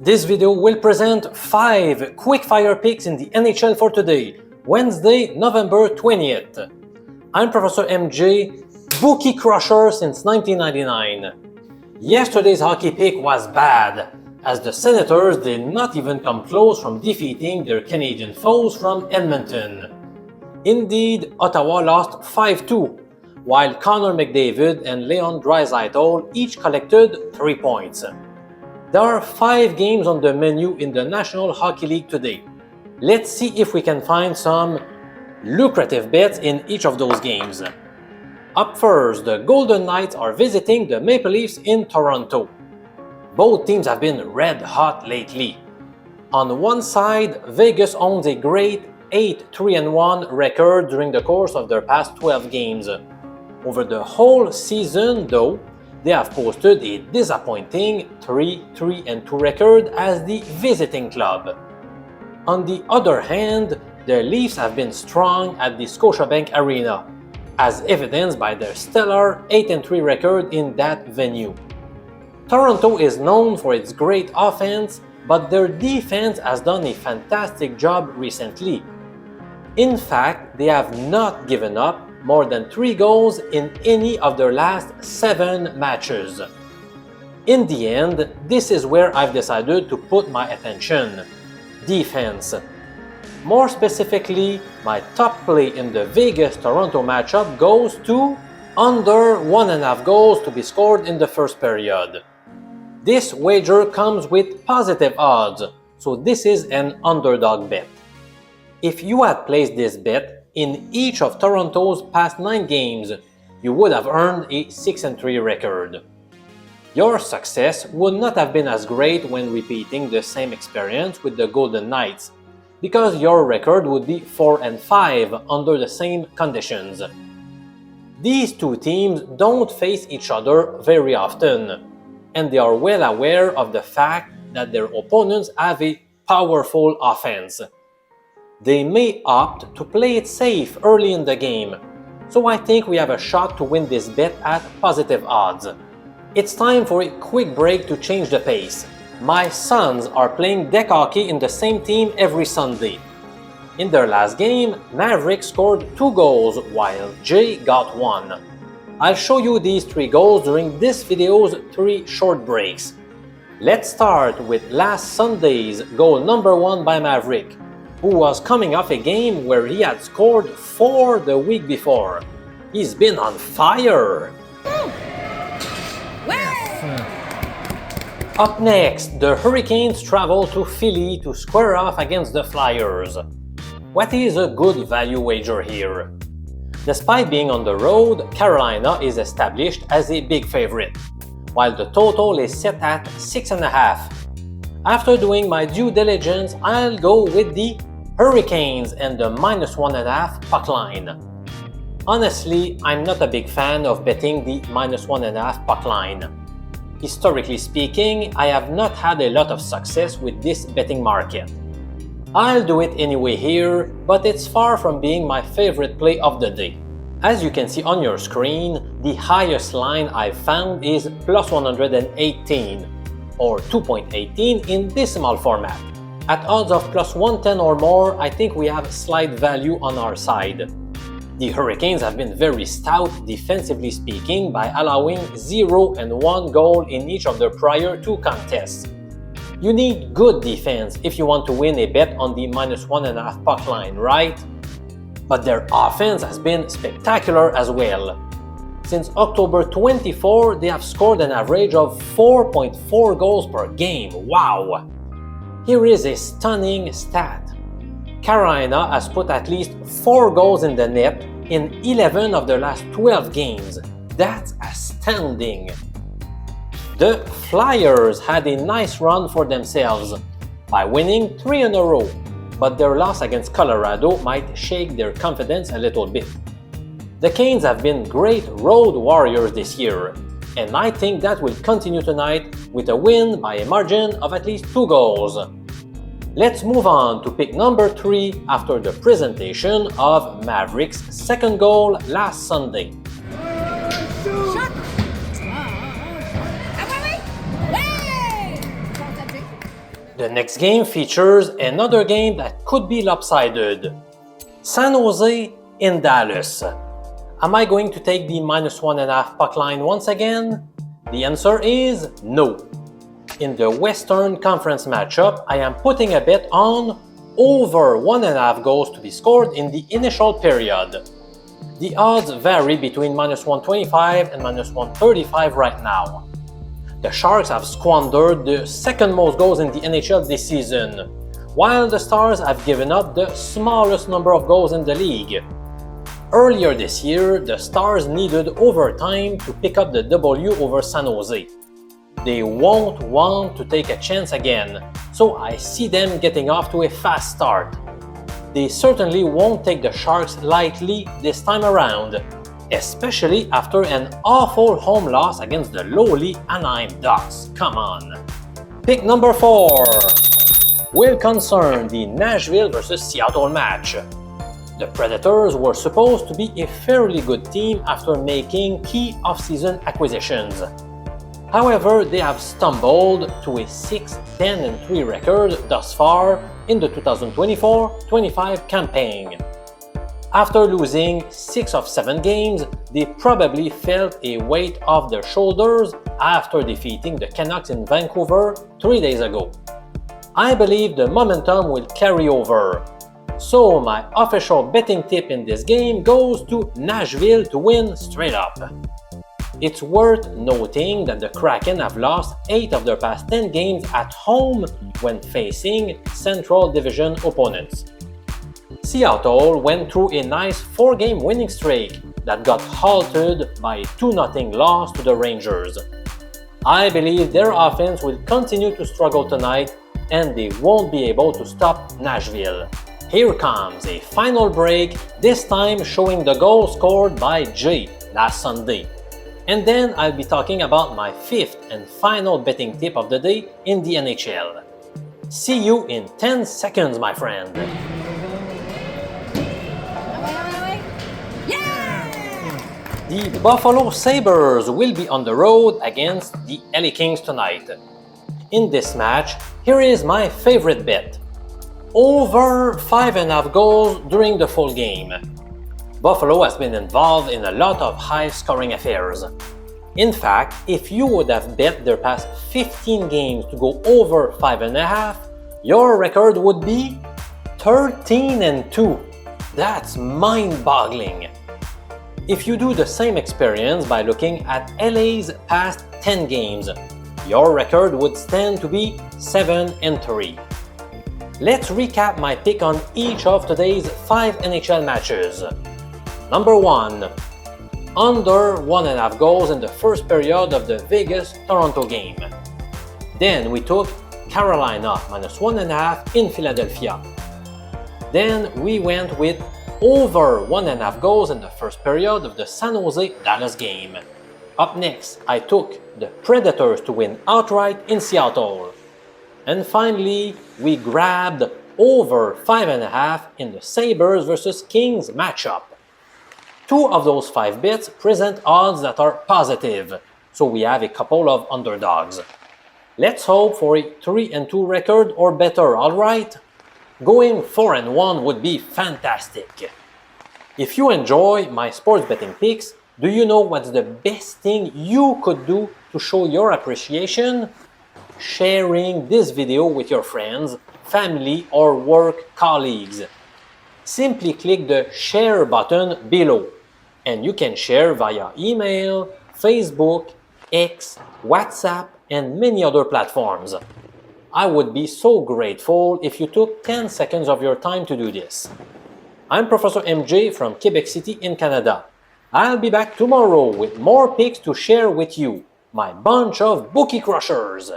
This video will present 5 quick-fire picks in the NHL for today, Wednesday, November 20th. I'm Professor MJ, bookie crusher since 1999. Yesterday's hockey pick was bad, as the Senators did not even come close from defeating their Canadian foes from Edmonton. Indeed, Ottawa lost 5-2, while Connor McDavid and Leon Draisaitl each collected 3 points. There are 5 games on the menu in the National Hockey League today. Let's see if we can find some lucrative bets in each of those games. Up first, the Golden Knights are visiting the Maple Leafs in Toronto. Both teams have been red hot lately. On one side, Vegas owns a great 8-3-1 record during the course of their past 12 games. Over the whole season, though, they have posted a disappointing 3-3-2 record as the visiting club. On the other hand, the Leafs have been strong at the Scotiabank Arena, as evidenced by their stellar 8-3 record in that venue. Toronto is known for its great offense, but their defense has done a fantastic job recently. In fact, they have not given up more than 3 goals in any of their last 7 matches. In the end, this is where I've decided to put my attention: defense. More specifically, my top play in the Vegas-Toronto matchup goes to under 1.5 goals to be scored in the first period. This wager comes with positive odds, so this is an underdog bet. If you had placed this bet in each of Toronto's past 9 games, you would have earned a 6-3 record. Your success would not have been as great when repeating the same experience with the Golden Knights, because your record would be 4-5 under the same conditions. These two teams don't face each other very often, and they are well aware of the fact that their opponents have a powerful offense. They may opt to play it safe early in the game, so I think we have a shot to win this bet at positive odds. It's time for a quick break to change the pace. My sons are playing deck hockey in the same team every Sunday. In their last game, Maverick scored 2 goals while Jay got 1. I'll show you these 3 goals during this video's 3 short breaks. Let's start with last Sunday's goal number 1 by Maverick, who was coming off a game where he had scored 4 the week before. He's been on fire! Up next, the Hurricanes travel to Philly to square off against the Flyers. What is a good value wager here? Despite being on the road, Carolina is established as a big favorite, while the total is set at 6.5. After doing my due diligence, I'll go with the Hurricanes and the -1.5 puck line. Honestly, I'm not a big fan of betting the -1.5 puck line. Historically speaking, I have not had a lot of success with this betting market. I'll do it anyway here, but it's far from being my favorite play of the day. As you can see on your screen, the highest line I've found is +118, or 2.18 in decimal format. At odds of +110 or more, I think we have slight value on our side. The Hurricanes have been very stout defensively speaking by allowing 0 and 1 goal in each of their prior 2 contests. You need good defense if you want to win a bet on the -1.5 puck line, right? But their offense has been spectacular as well. Since October 24, they have scored an average of 4.4 goals per game. Wow! Here is a stunning stat. Carolina has put at least 4 goals in the net in 11 of their last 12 games. That's astounding! The Flyers had a nice run for themselves by winning 3 in a row, but their loss against Colorado might shake their confidence a little bit. The Canes have been great road warriors this year, and I think that will continue tonight with a win by a margin of at least 2 goals. Let's move on to pick number 3 after the presentation of Maverick's second goal last Sunday. The next game features another game that could be lopsided. San Jose in Dallas. Am I going to take the -1.5 puck line once again? The answer is no. In the Western Conference matchup, I am putting a bet on over 1.5 goals to be scored in the initial period. The odds vary between -125 and -135 right now. The Sharks have squandered the second most goals in the NHL this season, while the Stars have given up the smallest number of goals in the league. Earlier this year, the Stars needed overtime to pick up the W over San Jose. They won't want to take a chance again, so I see them getting off to a fast start. They certainly won't take the Sharks lightly this time around, especially after an awful home loss against the lowly Anaheim Ducks. Come on. Pick number 4 will concern the Nashville versus Seattle match. The Predators were supposed to be a fairly good team after making key off-season acquisitions. However, they have stumbled to a 6-10-3 record thus far in the 2024-25 campaign. After losing 6 of 7 games, they probably felt a weight off their shoulders after defeating the Canucks in Vancouver 3 days ago. I believe the momentum will carry over. So my official betting tip in this game goes to Nashville to win straight up. It's worth noting that the Kraken have lost 8 of their past 10 games at home when facing Central Division opponents. Seattle went through a nice 4-game winning streak that got halted by a 2-0 loss to the Rangers. I believe their offense will continue to struggle tonight and they won't be able to stop Nashville. Here comes a final break, this time showing the goal scored by Jay last Sunday. And then I'll be talking about my 5th and final betting tip of the day in the NHL. See you in 10 seconds, my friend. The Buffalo Sabres will be on the road against the LA Kings tonight. In this match, here is my favorite bet. Over 5.5 goals during the full game. Buffalo has been involved in a lot of high-scoring affairs. In fact, if you would have bet their past 15 games to go over 5.5, your record would be 13-2. That's mind-boggling. If you do the same experience by looking at LA's past 10 games, your record would stand to be 7-3. Let's recap my pick on each of today's 5 NHL matches. Number 1. Under 1.5 goals in the first period of the Vegas-Toronto game. Then we took Carolina -1.5 in Philadelphia. Then we went with over 1.5 goals in the first period of the San Jose-Dallas game. Up next, I took the Predators to win outright in Seattle. And finally, we grabbed over 5.5 in the Sabres versus Kings matchup. 2 of those 5 bets present odds that are positive, so we have a couple of underdogs. Let's hope for a 3-2 record or better, alright? Going 4-1 would be fantastic. If you enjoy my sports betting picks, do you know what's the best thing you could do to show your appreciation? Sharing this video with your friends, family, or work colleagues. Simply click the share button below, and you can share via email, Facebook, X, WhatsApp, and many other platforms. I would be so grateful if you took 10 seconds of your time to do this. I'm Professor MJ from Quebec City in Canada. I'll be back tomorrow with more picks to share with you, my bunch of bookie crushers.